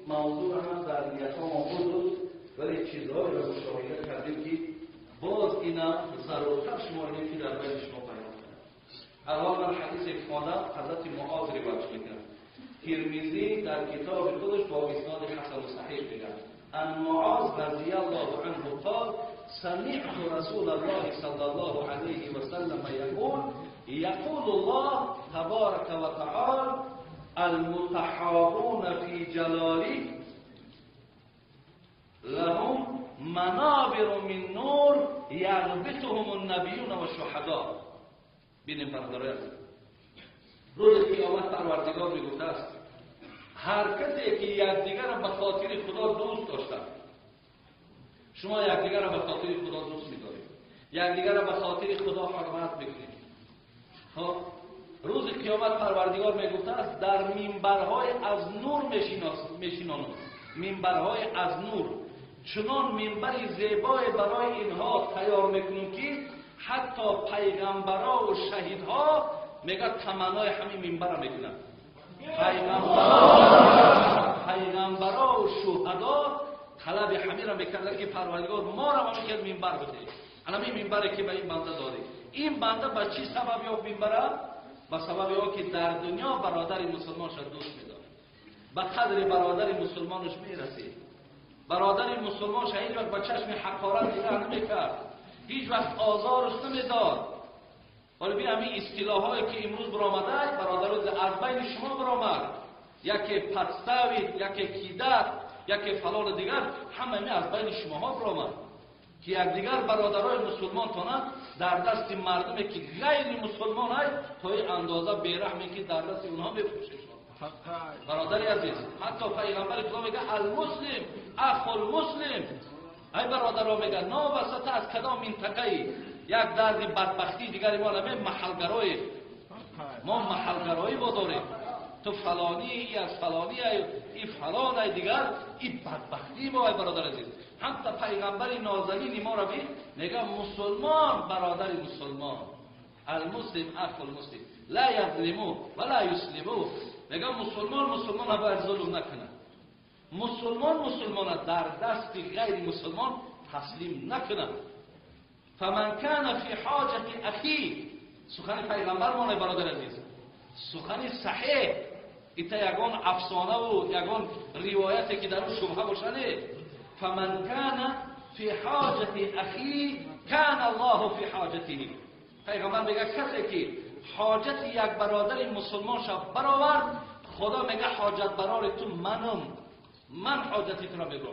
موضوع هم در نیت ها موجود بود، ولی چیزهایی را مشاهده کردیم که باز اینا ضرورتر شماردیم که در بین شما بیان کنم. اول من حدیث که خواندم حضرت معاذ روایت میکنم. ترمذی در کتاب خودش با اسناد حسن و صحیح میگه. ان معاذ رضی الله عنه قال سمعت رسول الله صلی الله علیه و سلم یقول الله تبارک و تعالی المتحابون فی جلالی لهم منابر من نور یغبطهم النبیون و شهدا. بینیم برادران، روز قیامت پروردگار میگفته است هر کسی که یکدیگر را به خاطر خدا دوست داشتند، شما یکدیگر را به خاطر خدا دوست می‌دارید، یکدیگر را به خاطر خدا حرمت می‌کنید. خب روز قیامت پروردگار میگفته است در منبرهای از نور میشینانم، منبرهای از نور، چنان منبری زیبای برای اینها تیار میکنیم که حتی پیغمبرها و شهیدها میگه تمنای همین منبر را میکنن. پیغمبرها و شهدا طلب همین را میکنن که پروردگار ما را همین منبر بده. همین منبری که به این بنده داده. این بنده به چی سبب یافت منبر؟ به سبب او که در دنیا برادر مسلمانش دوست می‌داره، به قدر برادر مسلمانش میرسه، برادر مسلمانش هیچ وقت به چشم حقارت نگاه نمی‌کرد، هیچ وقت آزارش نمیداد. ولی ببین همین اصطلاحایی که امروز برآمده، برادران از بین شما برآمد، یکی پستاوی، یکی کیدر، یکی فلان دیگر، همه از بین شماها برآمد که یکدیگر برادرای مسلمان تانه در دست مردمی که غیر مسلمان های تا این اندازه بیرحمی که در دست اونها میفروشه. برادری عزیز، حتی پیغمبر خدا میگه المسلم اخو المسلم. ای برادرها میگه ناوسطه از کدام منطقه یک درد بدبختی دیگری ما نمی محلگرایی، ما محلگرایی داریم، تو فلانی ای از فلانی ای فلان ای دیگر ای بدبختی ما. ای برادر عزیز، حتی پیغمبر نازنین ما را میگه مسلمان برادر مسلمان، المسلم اخو المسلم لا یظلمو ولا یسلمو. میگه مسلمان باید ظلم نکنه، مسلمان در دست غیر مسلمان تسلیم نکنه. فمن کان فی حاجت اخی، سخن پیغمبر ما برادر عزیز، سخن صحیح، ایتا یگان افسانه و یگان روایتی که در اون شبهه باشنه. فمن کان فی حاجت اخی کان الله فی حاجته. پیغمبر میگه کسی که حاجت یک برادر مسلمان شد برآورد، خدا میگه حاجت برای تو منم، من حاجتی تو را میبرم.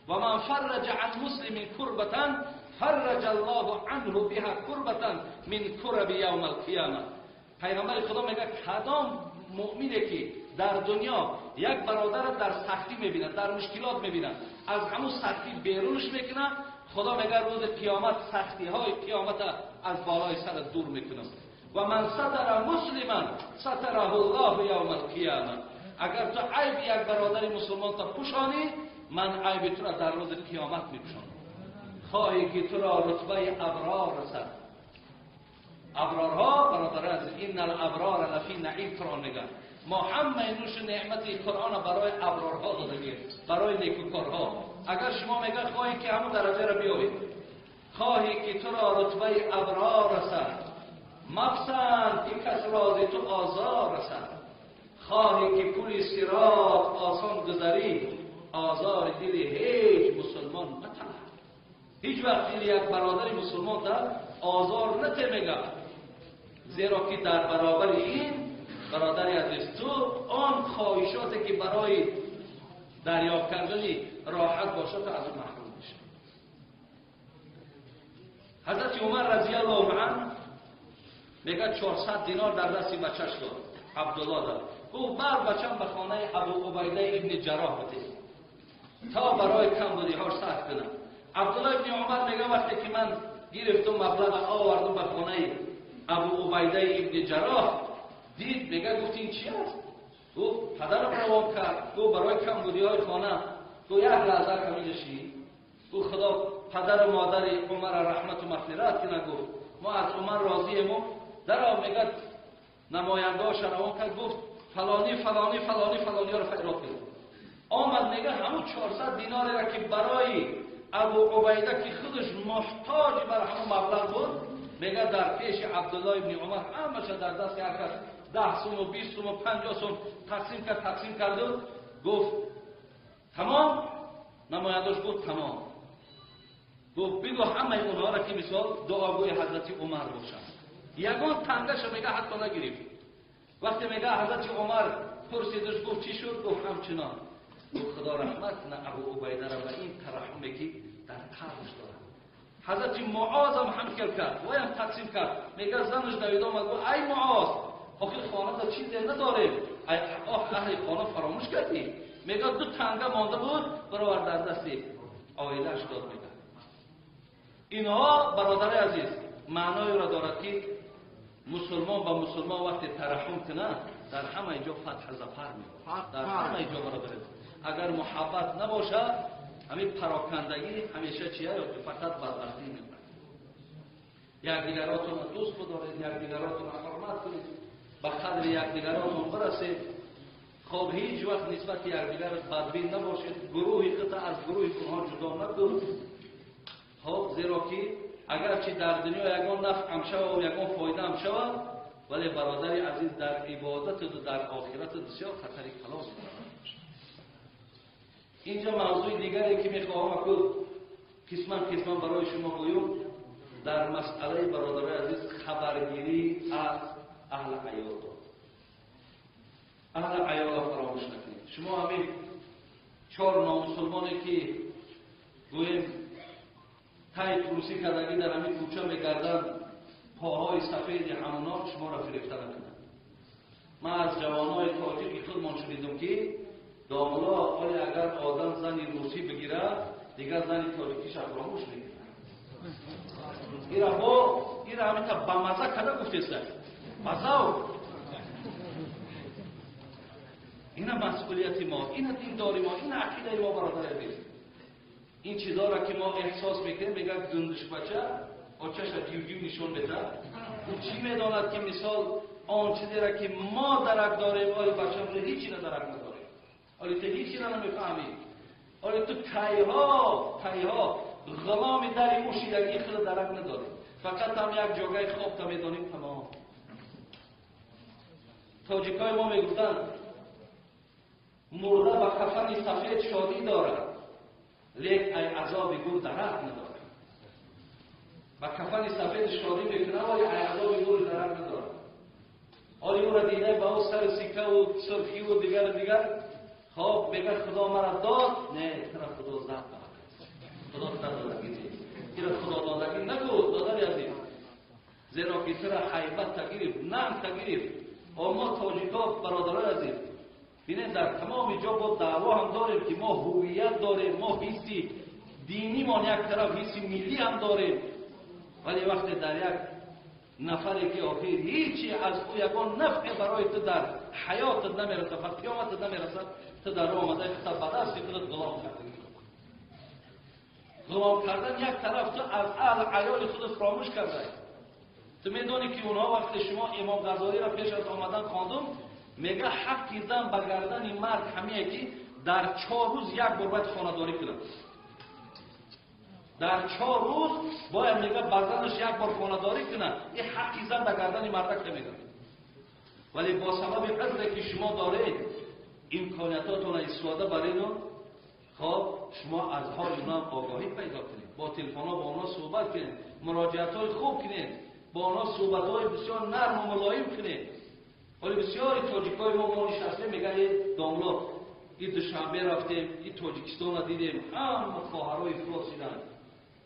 و من فرج عن مسلم کربتا فرج الله عنه بها کربتا من کرب یوم القیامه. پیغمبر خدا میگه کدام مؤمنی که در دنیا یک برادر در سختی میبینه، در مشکلات میبینه، از همون سختی بیرونش میکنه، خدا میگه روز قیامت سختی های قیامت از بالای سر دور میکنه. و من ستر مسلما ستره الله یوم القیامه. اگر تو عیب یک برادر مسلمان تا پوشانی، من عیب تو را در روز قیامت میپوشانم. خواهی که تو را رتبه ابرار رسد. ابرارها برادر از این الابرار لفی نعیم قرآن میگن. ما همه نوش نعمت قرآن برای ابرارها دادیم، برای نیکوکارها. اگر شما میگه خواهی که همون درجه را بیابید، خواهی که تو را رتبه ابرار رسد، مپسند که کس راز تو آزار رسد، خواهی که پول صراط آسان گذری، آزار دل هیچ مسلمان نطلب. هیچ وقت دل یک برادر مسلمان در آزار نتمیگه، زیرا که در برابر این برادری عزیز تو آن خواهشاتی که برای دریافت کردنی راحت باشه تا از اون محروم میشه. حضرت عمر رضی الله عنه میگه 400 دینار در دست بچه‌ش داد، عبدالله داد. گفت بر بچه‌م به خانه ابو عبیده ابن جراح بده تا برای کمبودی‌هاش سخت کنم. عبدالله ابن عمر میگه وقتی که من گرفتم مبلغ آوردم به خانه ابو عبیده ابن جراح، دید میگه گفت این چی است؟ گفت پدرم روان کرد، گفت برای کمبودی‌های خانه، گفت یک لحظه کمیلشی، گفت خدا پدر و مادر عمر رحمت و مغفرت کنه. گفت ما از عمر راضی‌ام. در میگه نماینده‌اش روان کرد، گفت فلانی فلانی فلانی فلانی رو فیرات کرد. آمد میگه همون 400 دیناری را که برای ابو عبیده که خودش محتاج بر همون مبلغ بود، میگه در پیش عبدالله ابن عمر همش در دست هر کس 10 سوم و 20 سوم و 50 سوم تقسیم کرد و گفت تمام. نماینده‌اش گفت تمام. گفت بگو همه اونها را که مثال دعاگوی حضرت عمر باشند. یگان تنگش میگه حتی نگرفت. وقتی میگه حضرت عمر پرسیدش گفت چی شد؟ گفت همچنان. گفت خدا رحمت کنه ابو عبیده را به این ترحمی که در قلبش دارد. حضرت معاذ هم کرد و هم تقسیم کرد. میگه زنش دوید آمد گفت ای معاذ آخه خانه در چیزی نداره، اهل خانه فراموش کردی؟ میگه 2 تنگه مانده بود برای در دست عائله‌اش داد. میگه اینها برادر عزیز معنای را دارد که مسلمان با مسلمان وقتی ترحم کنه در همه جا فتح ظفر می‌یابد. در همه جا برادر اگر محبت نباشه همین پراکندگی همیشه چیه فقط بدبختی می‌برد. یکدیگراتون دوست بدارید، یکدیگراتون حرمت کنید، به قدر یکدیگراتون برسید. خب هیچ وقت نسبت یکدیگر بدبین نباشید، گروهی قطع از گروهی اونها جدا نکنید. خب زیرا که اگرچه در دنیا یگان نفع هم شود و یگان فایده هم شود، ولی برادر عزیز در عبادت و در آخرت بسیار خطری خلاص دارد. اینجا موضوع دیگری که میخواهم قسما برای شما گویم در مسئله برادر عزیز خبرگیری از اهل عیال. اهل عیال فراموش نکنید. شما همین 4 نامسلمانی که گویم تای کروسی کردگی در همین کوچه میگردن پاهای سفید همونا شما را فریفته نکنند. من از جوانای تاجیک خودمان شنیدم که داملا آیا اگر آدم زنی روسی بگیره دیگر زنی تاجیکیش فراموش میکنه. ایره همین تا بمزه کده گفتیست مزه. این مسئولیت ما، این دینداری ما، این عقیده ما برادر عزیز. این چیزا را که ما احساس میکنیم میگه گندش بچه آچهش را دیو نشون بده. او چی میداند که مثال آن چیزی را که ما درک داریم آلی بچه هم هیچی را درک نداریم. آلی تو هیچی را نمیفهمیم. آلی تو تایها غلام در موشیدگی خود درک نداریم. فقط هم یک جاگه خواب تا میدانیم تمام. تاجیکای ما میگفتن مرده با کفن سفید شادی دارد لیک ای عذاب گل درک ندارد. با کفن سفید شادی میکنه ولی ای عذاب گل درک ندارد. آلی او را دیده با او سر سکه و سرخی و دیگر خب بگر خدا مرا داد، نه ترا خدا زد خدا دادگی نیست. ترا خدا دادگی نگو دادر عزیز. زیرا که ترا حیبت تگیرید نم تگیرید. و ما تاجیکا برادران عزیز بینید در تمام جا با دعوا هم داریم که ما هویت داریم، ما حسی دینی ما یک طرف حسی ملی هم داریم، ولی وقتی در یک نفری که آخر هیچی از او یکان نفع برای تو در حیاتت نمیرسه و قیامتت نمیرسه، تو در راه آمده خطا بدست خودت غلام کردی. غلام کردن یک طرف تو از اهل عیال خودت فراموش کرده. تو میدونی که اونها وقت شما امام غزالی را پیش از آمدن خواندم میگه حق زن به گردن مرد همیه که در 4 روز یک بار باید خانه‌داری کنه. در 4 روز باید میگه بردنش یک بار خانه‌داری کنه. این حق زن به گردن مرد که میگه. ولی با سبب قدری که شما دارید امکاناتتون را استفاده برید، خب شما از حال اونا آگاهی پیدا کنید. با تلفن‌ها با اونا صحبت کنید، مراجعت‌های خوب کنید، با اونا صحبت‌های بسیار نرم و ملایم کنید. ولی بسیاری تاجیکای ما نشستیم میگن داملا این دوشنبه رفتیم این تاجیکستان را دیدیم همه خواهرای افراط شدن،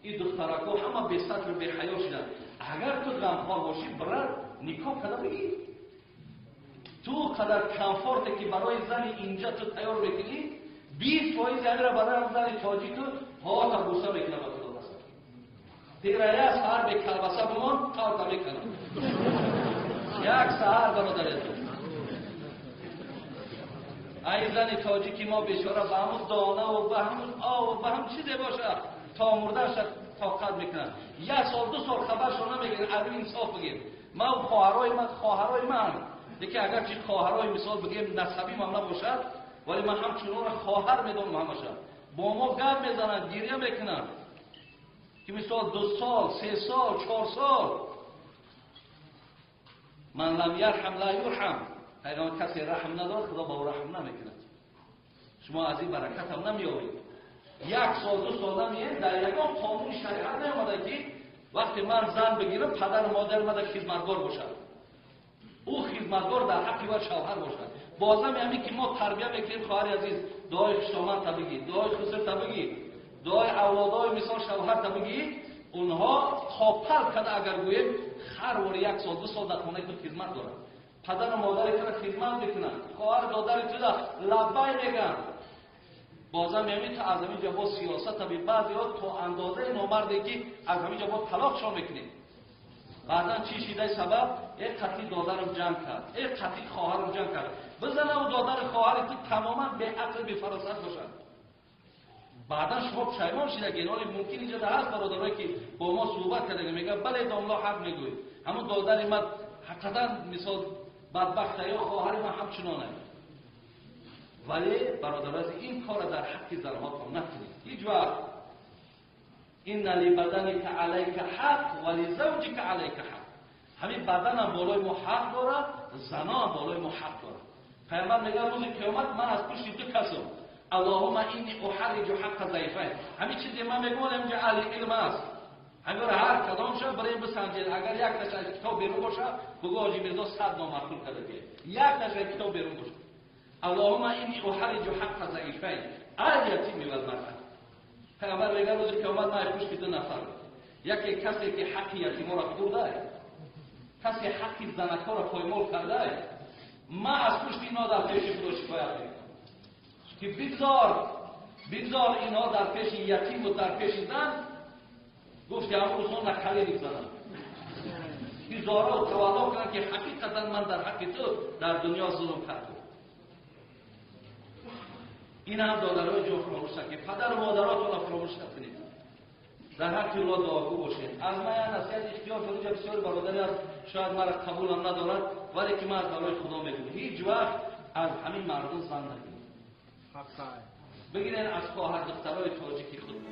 این دخترکا همه به سطر به حیا شدن. اگر تو غمخوار باشی برای نکاح کده بگی تو قدر کمفورت که برای زن اینجا تو تیار میکنی 20% اگر برای زن تاجیک تو هوا تا بوسه میکنه با تو دست تیره یک سهر به کلبسه بمان قال میکنه یک سهر برادر ای زن تاجیکی ما بیچاره به همون دانه و به همون آب و به همون چیزی باشه تا مردهش طاقت میکنن. 1 سال 2 سال خبرشون نمیگیرن. عدل انصاف بگیم ما خواهرای من دیگه اگر چی خواهرای مثال بگیم نسبی هم نباشد ولی من همچنان خواهر میدونم همشه. با ما گپ میزنن، گریه میکنن که مثال 2 سال 3 سال 4 سال من لم یرحم لا یرحم. پیغمبر کسی رحم نداره خدا با او رحم نمیکنه. شما از این برکت هم نمیابید. 1 سال 2 سال نمیه در یکم قانون شریعت نیامده که وقتی من زن بگیرم پدر و مادر من خدمتگار باشد، او خدمتگار در حقی و شوهر باشد. بازم همین که ما تربیت میکنیم خواهر عزیز، دعای خوشامد تا بگی، دعای خسر تا بگی، دعای اولادای مثال شوهر تا بگی، اونها تا پل کده اگر گوییم هر وار 1 سال 2 سال در خانه تو خدمت دارن، پدر و مادر تو خدمت میکنن، خواهر دادر تو لبای میگن. بازم همین تا از همین جا با سیاست تا بعضی ها تا اندازه نامردی که از همین جا با طلاق شو میکنیم. بعدا چی شده سبب؟ یک قطعی دادرم جنگ کرد، یک قطعی خواهرم جنگ کرد. بزنه و دادر خواهر تو تماما به عقل به فراست باشن. بعدا شما پشیمان شده که حالی ممکن اینجا در هست برادرایی که با ما صحبت کرده میگه بله داملا حق میگوید، همون دادر من حقیقتا مثال بدبخته یا خواهر من همچنانه. ولی برادر این کار در حق زنها کن نکنید. هیچ وقت این لبدنک علیک حق ولی زوجک علیک حق. همین بدن هم بالای ما حق داره، زنا هم بالای ما حق داره. پیامبر میگه روز قیامت من از پشت 2 کسم اللهم اینی احرج حق ضعیفین. همین چیزی من میگم اینجا علی علم است. همین هر کدام شب برای بسنجید. اگر یک تاشا کتاب بیرون باشه بگو حاجی میرزا 100 نامعقول کرده که یک تاشا کتاب بیرون باشه. اللهم اینی احرج حق ضعیفین الیتیم و المرأة. پیامبر میگه روز قیامت من پشت 2 نفر، یکی کسی که حق یتیما را خورده، کسی حق زنکا را پایمال کرده، من از پشت اینا در پیش خدا شکایت میکنم که بگذار اینا در پیش یتیم و در پیش زن. گفت همون روزها نکلی میزنم که زارا و توالا کنن که حقیقتا من در حق تو در دنیا ظلم کردم. این هم دادرهای جو فراموش که پدر و مادراتون را فراموش نکنید. در حق اولاد دعاگو باشید. از من نصیحت اختیار کنید. بسیار برادری از شاید مرا قبول هم ندارد ولی که من از برای خدا میگم هیچ وقت از همین مردم زن نگیرید. بگیرین از خواهر دخترای تاجیکی خود.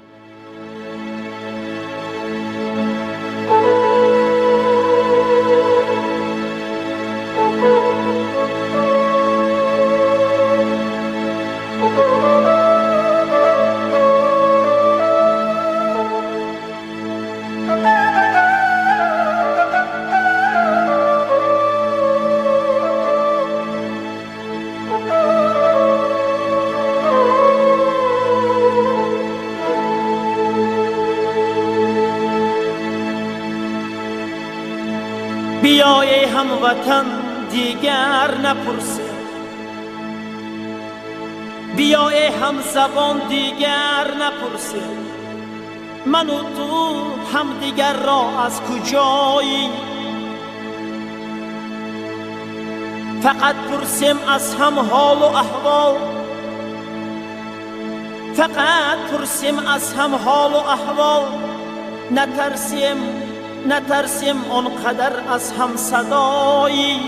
بیا ای هموطن دیگر نپرسه، بیا ای همزبان دیگر نپرسه، من و تو همدیگر را از کجایی. فقط پرسیم از هم حال و احوال، فقط پرسیم از هم حال و احوال. نترسیم آنقدر از هم صدایی.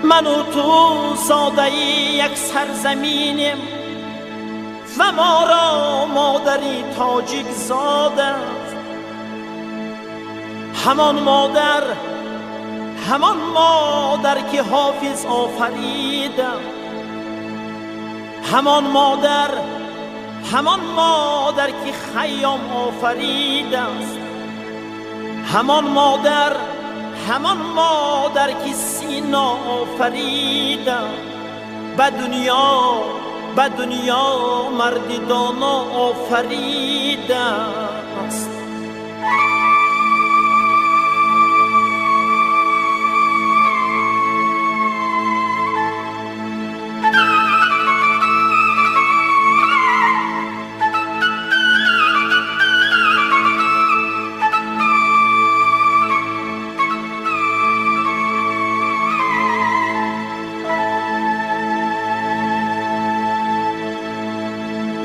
من و تو زاده یک سرزمینیم و ما را مادری تاجیک زاده. همان مادر که حافظ آفریده، همان مادر که خیام آفریده است، همان مادر که سینا آفریده. به دنیا مرد دانا آفریده است.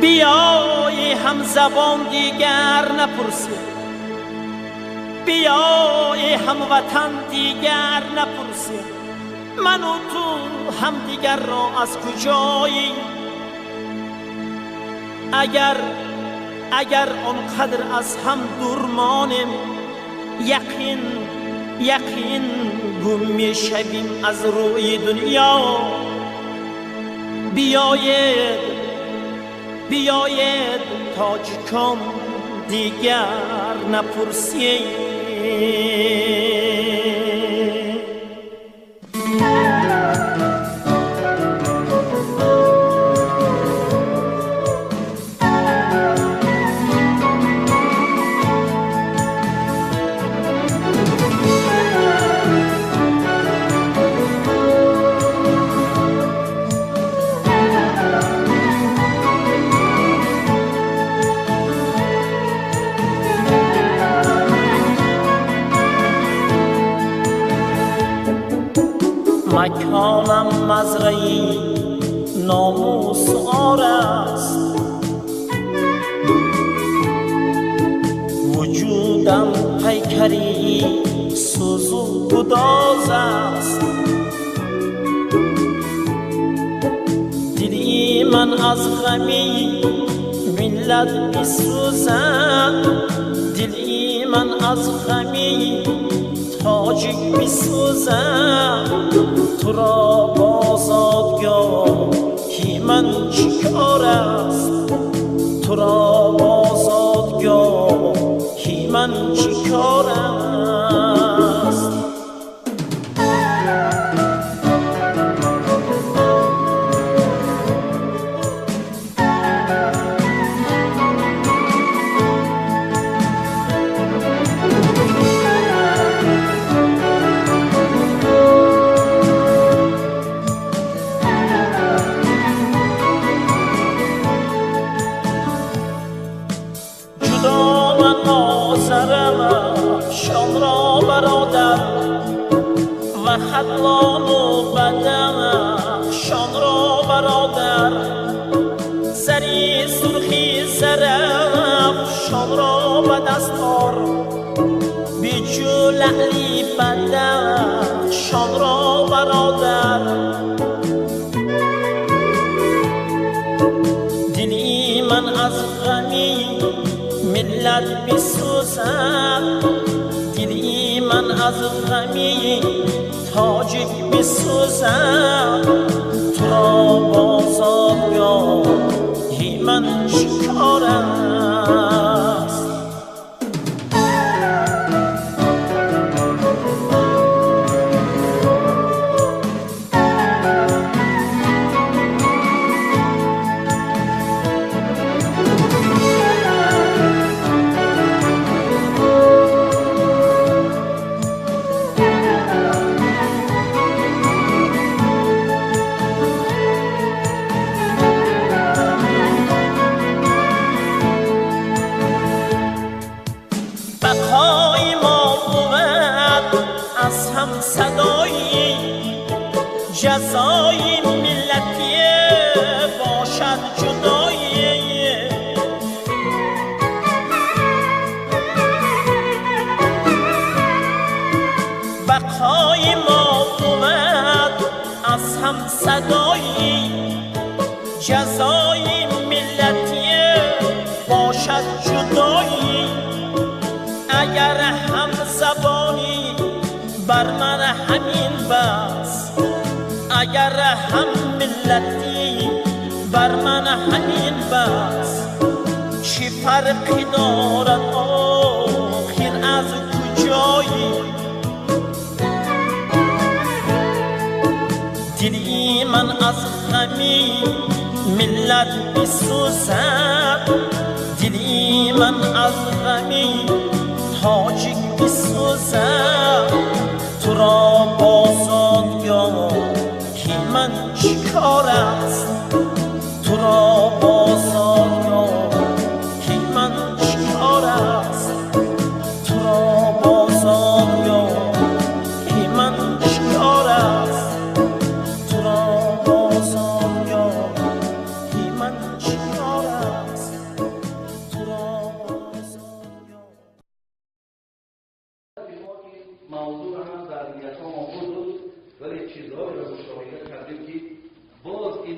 بیای همزبان دیگر نپرسه، بیای هموطن دیگر نپرسه، من و تو همدیگر را از کجایی؟ اگر آنقدر از هم دور مانیم، یقین گم میشویم از روی دنیا. بیاید تا کم دیگر نپرسیم. مکانم مزرعی ناموس عار است، وجودم پیکری سوز و گداز است. دلی من از غمی ملت میسوزد، دلی من از غمی تاجیک میسوزد. تو را با زادگاهی من چیکار است؟ تو را با زادگاهی من چیکار است؟ شام را برادر و خطلان و بدن شام را برادر، زری سرخی زرف شام را به دستار، بیجو لعلی بدن شام را برادر. دلی من از غمی ملت بسوزد، دلی من از غمی تاجیک بسوزد. تو را با زادگاهی من چیکار است؟ بقای ما بود از هم صدایی، جزای ملتی باشد جدایی. بقای ما بود از هم صدایی، جزای ملتی باشد جدایی. اگر هم زبانی بر من همین بس، اگر هم ملتی بر من همین بس، چی فرقی دارد آخر از کجایی؟ دلی من از غمی ملت بسوزد، دلی من از غمی تاجیک بسوزد. تو را با زادگاهی من چیکار است؟ تو را با زادگاهی من چیکار است؟ تو را با زادگاهی من چیکار است؟ تو را با زادگاهی من چیکار است؟ تو را با موضوع هم در نیت ها موجود بود، ولی چیزهای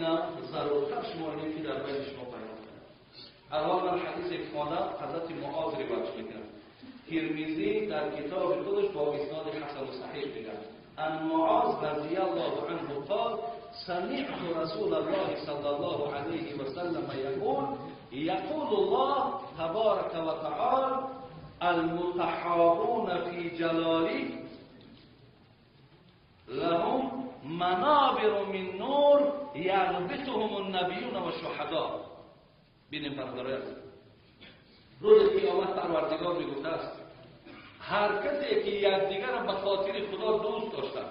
اینا ضرورتر شما اینه که در بین شما بیان کنم. اول من حدیث خواندم حضرت معاذ روایت میکنم. ترمذی در کتاب خودش با اسناد حسن و صحیح میگه. ان معاذ رضی الله عنه قال سمعت رسول الله صلی الله علیه و سلم یقول الله تبارک و تعالی المتحابون فی جلالی لهم منابر من نور یغبطهم النبیون و شهدا. بینیم برادران، روز قیامت پروردگار میگفته است هر کسی که یکدیگر را به خاطر خدا دوست داشتند،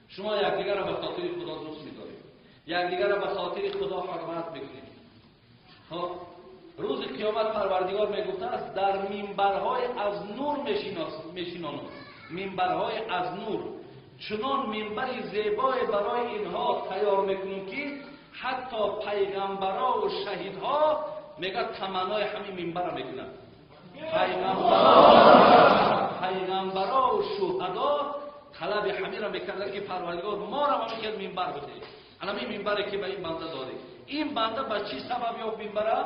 شما یکدیگر را به خاطر خدا دوست می‌دارید، یکدیگر را به خاطر خدا حرمت می‌کنید. خب روز قیامت پروردگار میگفته است در منبرهای از نور میشینانند، منبرهای از نور، چنان منبری زیبای برای اینها تیار میکنیم که حتی پیغمبرها و شهیدها میگه تمنای همین منبر میکنن. پیغمبرها و شهدا طلب همین را میکردن که پروردگار ما را همین منبر بده. همین منبری که به این بنده داده. این بنده به چی سبب یافت منبره؟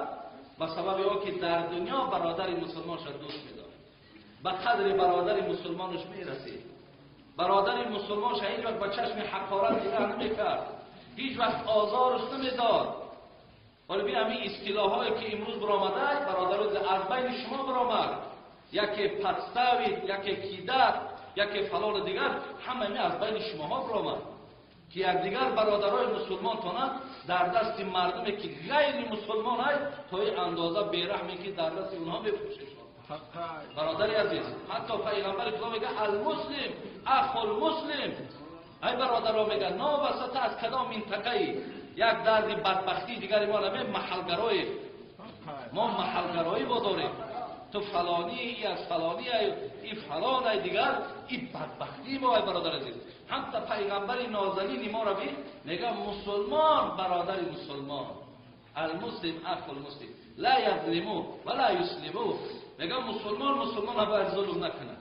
به سبب او که در دنیا برادر مسلمانش دوست می‌داره، به قدر برادر مسلمانش میرسید، برادر مسلمانش هیچ وقت به چشم حقارت نگاه نمی‌کرد، هیچ وقت آزارش نمیداد. ولی ببین همین اصطلاحایی که امروز برآمده، برادر از بین شما برآمد، یکی پستاوید، یکی کیدت، یکی فلان دیگر، همه از بین شماها برآمد که یکدیگر برادرای مسلمان تونن در دست مردمی که غیر مسلمان هست تا این اندازه بیرحمی که در دست اونها میفروشه. برادری عزیز، حتی پیغمبر خدا میگه المسلم اخو المسلم. ای برادرها میگه نابسته از کدام منطقه یک درد بدبختی دیگری ما نمی محلگرایی، ما محلگرایی با داریم، تو فلانی ای از فلانی ای فلان ای دیگر ای بدبختی ما. ای برادر عزیز، حتی پیغمبر نازنین ما را میگه مسلمان برادر مسلمان، المسلم اخو المسلم لا یظلمو ولا یسلمو. میگه مسلمان را باید ظلم نکنه،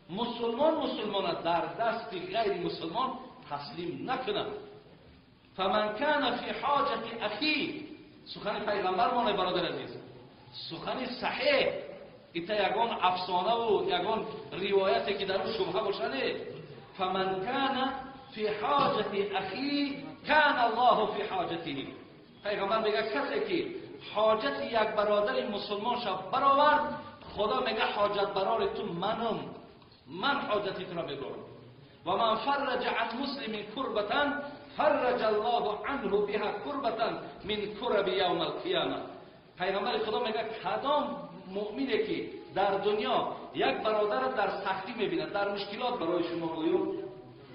مسلمان در دست غیر مسلمان تسلیم نکنه. فمن کان فی حاجت اخی، سخن پیغمبر ما برادر عزیز، سخن صحیح، ایتا یگان افسانه و یگان روایتی که در اون شبهه باشنه. فمن کان فی حاجت اخی کان الله فی حاجته. پیغمبر میگه کسی که حاجت یک برادر مسلمان شب برآورد، خدا میگه حاجت برار تو من حاجتی تو را ببرم. و من فرج عن مسلم کربتا فرج الله عنه بها کربتا من کرب یوم القیامه. پیغمبر خدا میگه کدام مؤمنی که در دنیا یک برادر در سختی میبیند، در مشکلات برای شما گویم،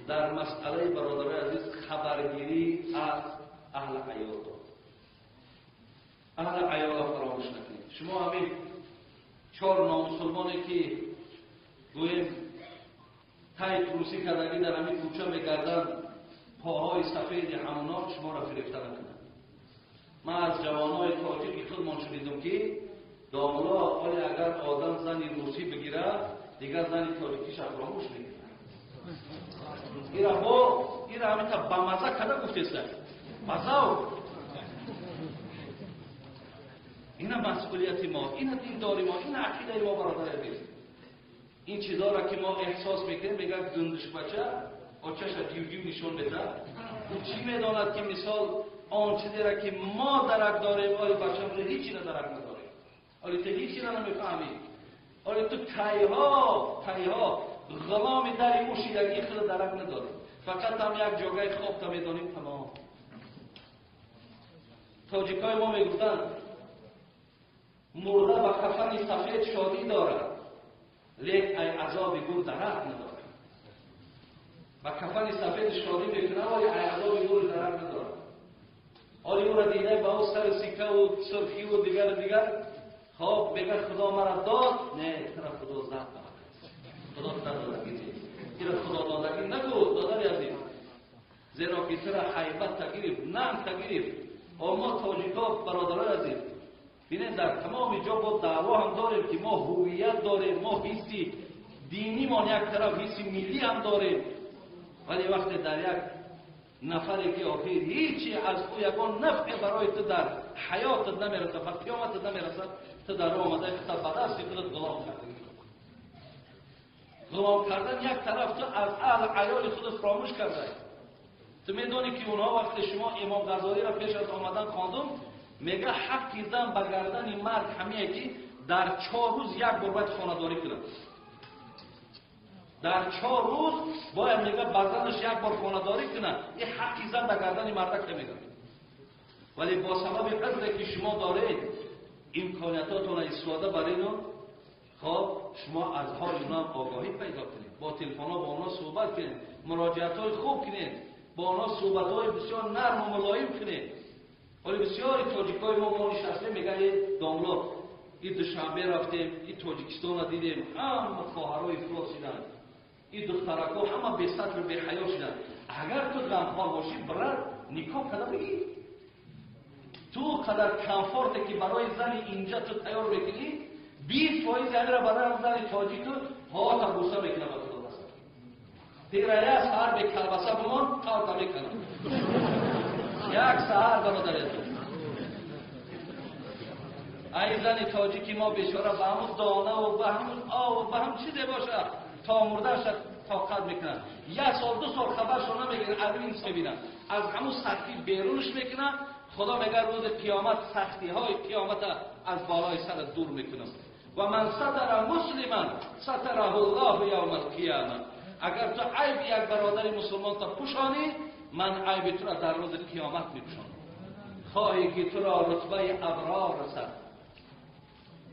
در مسئله برادر عزیز خبرگیری از اهل عیال فراموش نکنید. شما همین 4 نامسلمانی که گویم تای فروسی کردگی در همین کوچه میگردن، پاهای سفید همونا شما را فریفته نکنند. من از جوانای تاجیک خودمان شنیدم که دامولا ولی اگر آدم زنی روسی بگیره دیگر زنی تاجیکیش فراموش میگیره. ایره همین تا بمزه کده گفتیسته مزاو. اینا مسئولیت ما، اینا دینداری ما، اینا عقیده ما برادر عزیز. این چیزا را که ما احساس میکنیم، میگه گندش بچه آچه‌ش دیو نشون بده، اون چی میداند که مثال آن چیزی را که ما درک داریم ولی بچه‌مون هیچی را درک نداریم، ولی تو هیچی را نمیفهمی، ولی تو تایها غلام در موشیدگی خود درک نداری، فقط هم یک جاگه خواب تا میدانیم تمام. تاجیکای ما میگفتن مرده با کفن سفید شادی دارد، لیک ای عذاب گور درک ندارد. با کفن سفید شادی میکنه ولی ای عذاب گور درک ندارد. آلی او را دیده با او سر سکه و سرخی و دیگر خب میگه خدا مرا داد، نه ترا خدا زد، خدا دادگی نیست، ترا خدا دادگی نگو دادر عزیز، زیرا که ترا حیبت تگیریم، نعم تگیریم. و ما تاجیکا برادران عزیز بینید در تمام جا با دعوا هم داریم که ما هویت داریم، ما حسی دینی ما یک طرف، حسی ملی هم داریم، ولی وقتی در یک نفری که آخر هیچی از او یگان نفع برای تو در حیاتت نمیرسد و قیامتت نمیرسد، تو در آمده خطا بدست خودت غلام کردی. غلام کردن یک طرف تو از اهل عیال خودت فراموش کرده. تو میدونی که اونها وقتی شما امام غزالی را پیش از آمدن خواندم میگه حقی زن به گردن مرد همیه که در 4 روز یک بار باید خانه‌داری کنه. در 4 روز باید میگه بزنش یک بار خانه‌داری کنه. این حقی زن به گردن مرد که میگه. ولی با سبب قدری که شما دارید امکانیتاتون استفاده برین خب شما از حال اونا آگاهی پیدا کنید. با تلفن ها با اونا صحبت کنید. مراجعت های خوب کنید. با اونا صحبت های بسیار نرم و ملایم کنید. ولی بسیاری تاجیکای ما نشسته میگن داملا این دوشنبه رفتیم این تاجیکستان را دیدیم همه خواهرای افراسیدن این دخترکا همه به سطر به حیا شدن. اگر تو غمخوار باشی برای نکاح کده بگی تو قدر کمفورتی که برای زن اینجا تو تیار بکنی 20% را برای زن تاجیک ها تا بوسه میکنه با تو بسه تیره سهر به کلبسه بمان تا میکنه یک سهر برادر تو ای زن تاجیکی ما بیچاره به همون دانه و به همون آب و به هم چیزی باشه تا مرده شد طاقت میکنن. 1 سال 2 سال خبرشو نمیگیرن عربی نیست میبینن از همون سختی بیرونش میکنن. خدا میگه روز قیامت سختی های قیامت از بالای سر دور میکنم. و من ستر مسلما ستره الله یوم القیامه. اگر تو عیب یک برادر مسلمان تا پوشانی من عیب تو را در روز قیامت میپوشانم. خواهی که تو را رتبه ابرار رسد.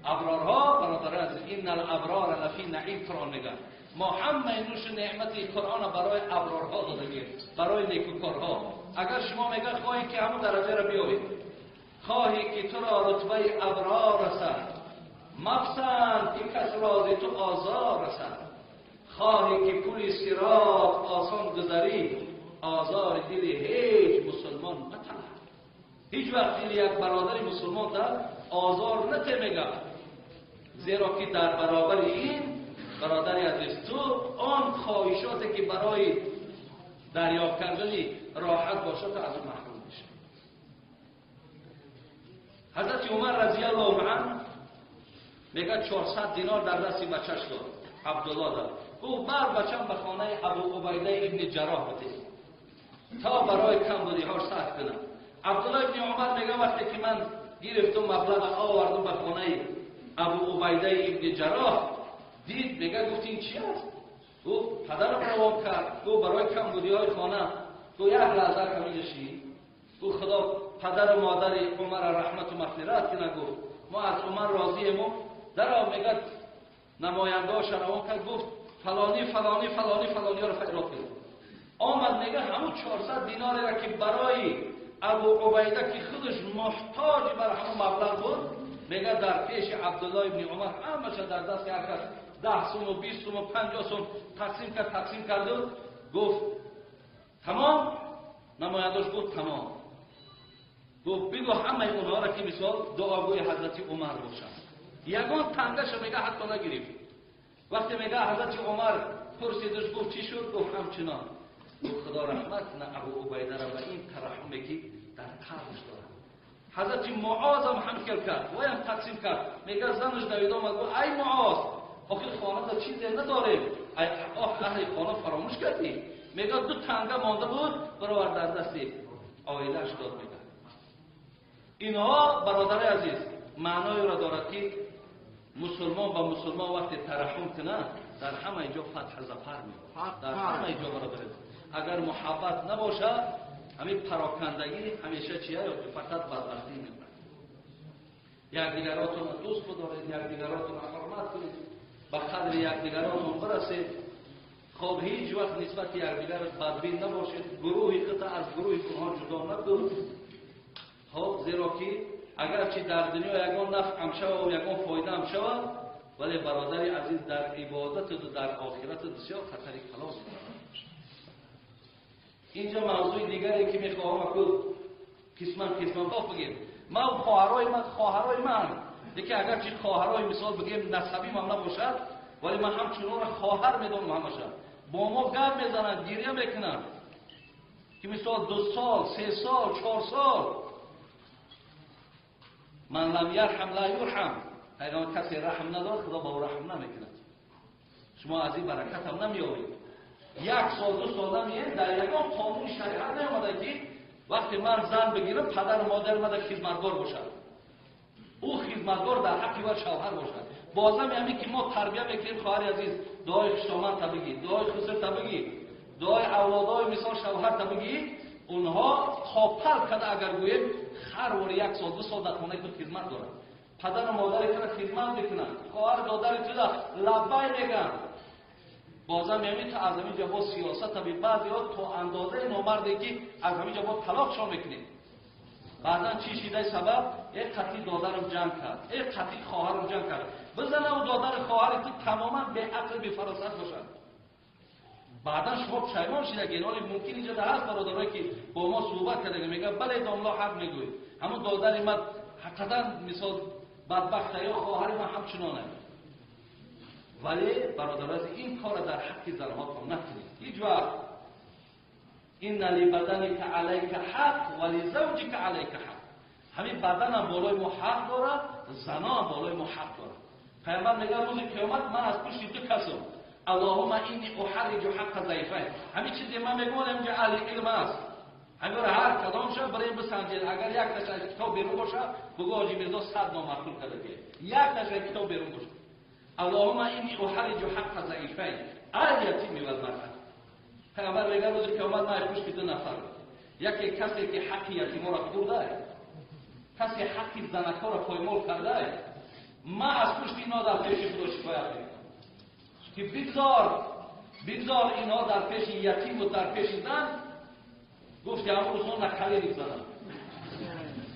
ابرارها برادر از این الابرار لفی نعیم قرآن میگن ما همه نوش نعمت قرآن برای ابرارها دادگیم برای نیکوکارها. اگر شما میگه خواهی که همون درجه را بیابید خواهی که تو را رتبه ابرار رسد مپسند که کس راز تو آزار رسد خواهی که پول صراط آسان گذری آزار دل هیچ مسلمان مطلع. هیچ وقت دل یک برادر مسلمان در آزار نتمیگه زیرا که در برابر این برادری عزیز تو آن خواهشاتی که برای دریافت کردنی راحت باشه تا از اون محروم میشه. حضرت عمر رضی الله عنه میگه 400 دینار در دست بچه‌ش داد عبدالله داد. گفت بر بچه‌م به خانه ابو عبیده ابن جراح بده تا برای کمبودی‌هاش صرف کنم. عبدالله ابن عمر میگه وقتی که من گرفتم مبلغ آوردم به خانه ابو عبیده ابن جراح دید میگه گفت این چی است؟ گفت پدرم روان کرد. گفت برای کمبودی‌های خانه گفت یک لحظه کمیلشی. گفت خدا پدر و مادر عمر رحمت و مغفرت کنه. گفت ما از عمر راضییم. در میگه نماینده‌اش روان کرد گفت فلانی فلانی فلانی فلانی رو فعلا کرد. آمد میگه همون 400 دینار را که برای ابو عبیده که خودش محتاج بر همون مبلغ بود میگه در پیش عبدالله ابن عمر همش در دست هر کس 10 سوم و 20 سوم و 50 سوم تقسیم کرد. گفت تمام. نماینده‌اش گفت تمام. گفت بگو همه اونها را که مثال دعاگوی حضرت عمر باشند. یگان تنگش میگه حتی نگرفت. وقتی میگه حضرت عمر پرسیدش گفت چی شد؟ گفت همچنان. گفت خدا رحمت کنه ابو عبیده را و این ترحمی که در قلبش داره. حضرت معاذ هم کرد و هم تقسیم کرد. میگه زنش دوید آمد گفت ای معاذ آخه خانه تا چیزی نداریم اهل خانه فراموش کردی. میگه 2 تنگه مانده بود برابر در دست آیلش داد. میگه اینها برادر عزیز معنای را دارد که مسلمان با مسلمان وقتی ترحم کنه در همه جا فتح ظفر می‌کنه. در همه جا برادر اگر محبت نباشه همین پراکندگی همیشه چیه فقط بدبختی می‌کنه. یکدیگراتون دوست بدارید، یکدیگراتون حرمت کنید، به قدر یکدیگراتون برسید. خب هیچ وقت نسبت یکدیگر بدبین نباشید. گروهی قطع از گروهی اونها جدا نکنید. خب زیرا که اگر چی در دنیا یگان نفع هم شود و یگان فایده هم شود ولی برادری عزیز در عبادت و در آخرت بسیار خطری خلاص می‌شود. اینجا موضوع دیگری که میخواهم قسماً بگیم. ما خواهرای من دیگه اگر چی خواهرای مثال بگیم نسبی هم نباشد ولی من همچنان خواهر میدونم همشه. با ما گپ میزنن گریه میکنن. که مثال 2 سال 3 سال 4 سال من لم یرحم لا یرحم. پیغمبر کسی رحم نداره خدا با او رحم نمیکنه. شما از این برکت هم نمیابید. 1 سال 2 سال نمیه در یگان قانون شریعت نیامده که وقتی من زن بگیرم پدر و مادر من خدمتگار باشد. او خدمتگار در حقی و شوهر باشد. بازم همین که ما تربیت میکنیم خواهر عزیز دعای خوشامد تا بگی، دعای خسر تا بگی، دعای اولادای مثال شوهر تا بگی، اونها خاپل کده اگر گویم هر وری 1 سال 2 سال در خانه خود خدمت دارن. پدر و مادر کنه خدمت میکنن، خواهر دادر تو لبای میگن. بازم همین تا از همین جا با سیاست تا بعضی ها تا اندازه نامردی که از همین جا با طلاقشان میکنیم. بعدا چی شده سبب؟ یک قطعی دادرم جمع کرد، یک قطعی خواهرم جمع کرد. بزنه و دادر خواهری تو تماما به عقل به فراست باشن. بعدا شما پشیمان شده که اینالی ممکن اینجا در هست برادرایی که با ما صحبت کرده میگه بله داملا حق میگوی، همون دادر من حقیقتا مثال بدبخته یا خواهر من همچنانه. ولی برادران این کار در حق زنها کن نکنید. هیچ وقت این لبدنک علیک حق ولی زوجک علیک حق. همین بدن هم بالای ما حق داره، زنا هم بالای ما حق داره. پیامبر میگه روز قیامت من از پشت تو کسم اللهم اینی احرج حق ضعیفین. همین چیزی من میگم اینجا اهل علم است. اگر هر کدام شب برای بسنجید اگر یک تا کتاب بیرون باشه بگو حاجی میرزا 100 نامحصول کرده که یک تا کتاب بیرون باشه اللهم اینی احرج حق ضعیفین الیتیم و المرأة. پیامبر میگه روز قیامت من پشت 2 نفر، یکی کسی که حق یتیما را خورده، کسی حق زنکا را پایمال کرده، من از پشت اینا در پیش خدا شکایت میکنم که بگذار اینا در پیش یتیم و در پیش زن. گفت که همون روزها نکلی میزنم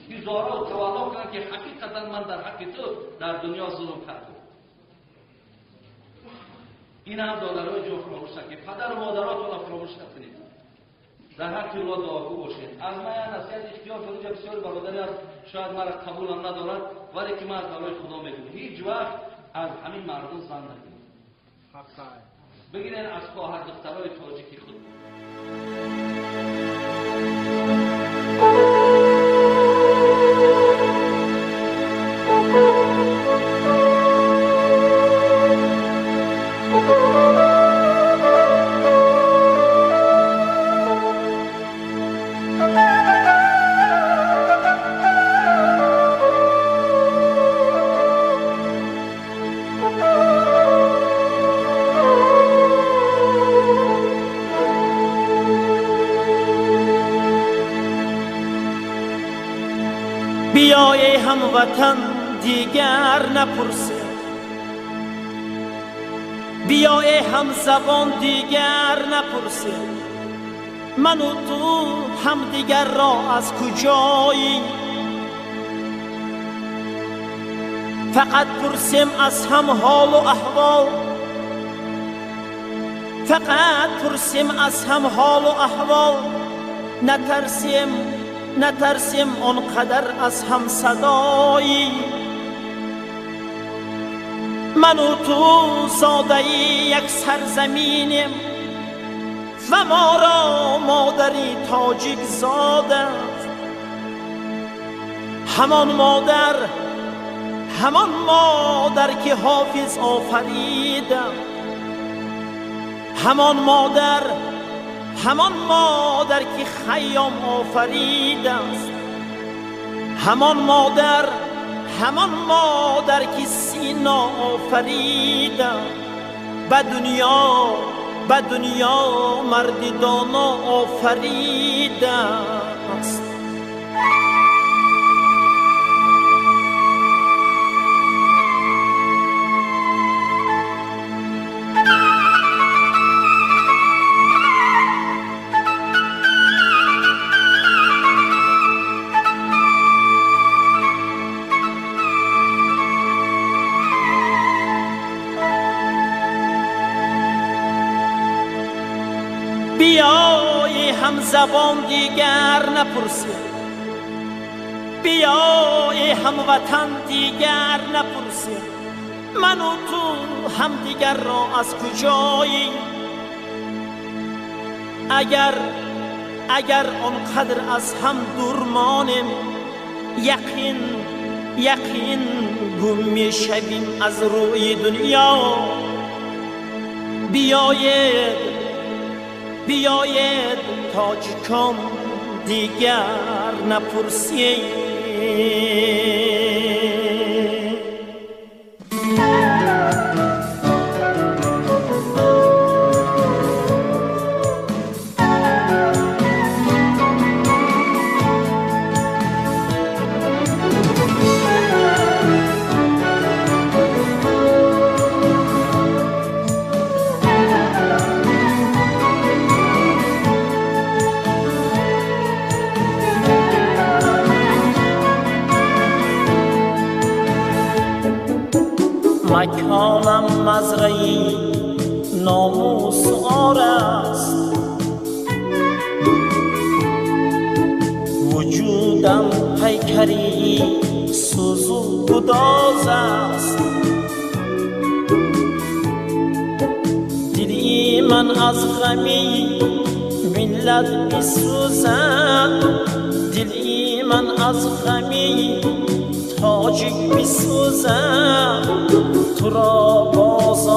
که زارا و تولا کنن که حقیقتا من در حق تو در دنیا ظلم کردم. این هم دادرهای جو فراموش نکنید. پدر و مادراتون را فراموش نکنید. در حق رو دعاگو باشید. از من نصیحت اختیار کنید. بسیار برادری از شاید مرا قبول هم ندارد ولی که من از برای خدا میگم هیچ وقت از همین مردم زن نکنید. بگیرین از خواهر دخترای تاجیکی خود. بیا ای هموطن دیگر نپرسه، بیا ای همزبان دیگر نپرسه، من و تو همدیگر را از کجایی. فقط پرسیم از هم حال و احوال، فقط پرسیم از هم حال و احوال. نترسیم آنقدر از هم صدایی. من و تو زاده یک سرزمینیم و ما را مادری تاجیک زاده. همان مادر که حافظ آفریده، همان مادر که خیام آفریده است، همان مادر که سینا آفریده. به دنیا مرد دانا آفریده است. بیای هم زبان دیگر نپرسه، بیای هم وطن دیگر نپرسه، من و تو هم دیگر را از کجایی. اگر اونقدر از هم دور مانیم، یقین گم میشویم از روی دنیا. بیاید تاجیکم دیگر نپرسید. مکانم مزرعی ناموس آر است، وجودم پیکری سوز و گداز است. دلی من از غمی ملت بسوزد، دلی من از غمی تاجیک بسوزد. تو را بازار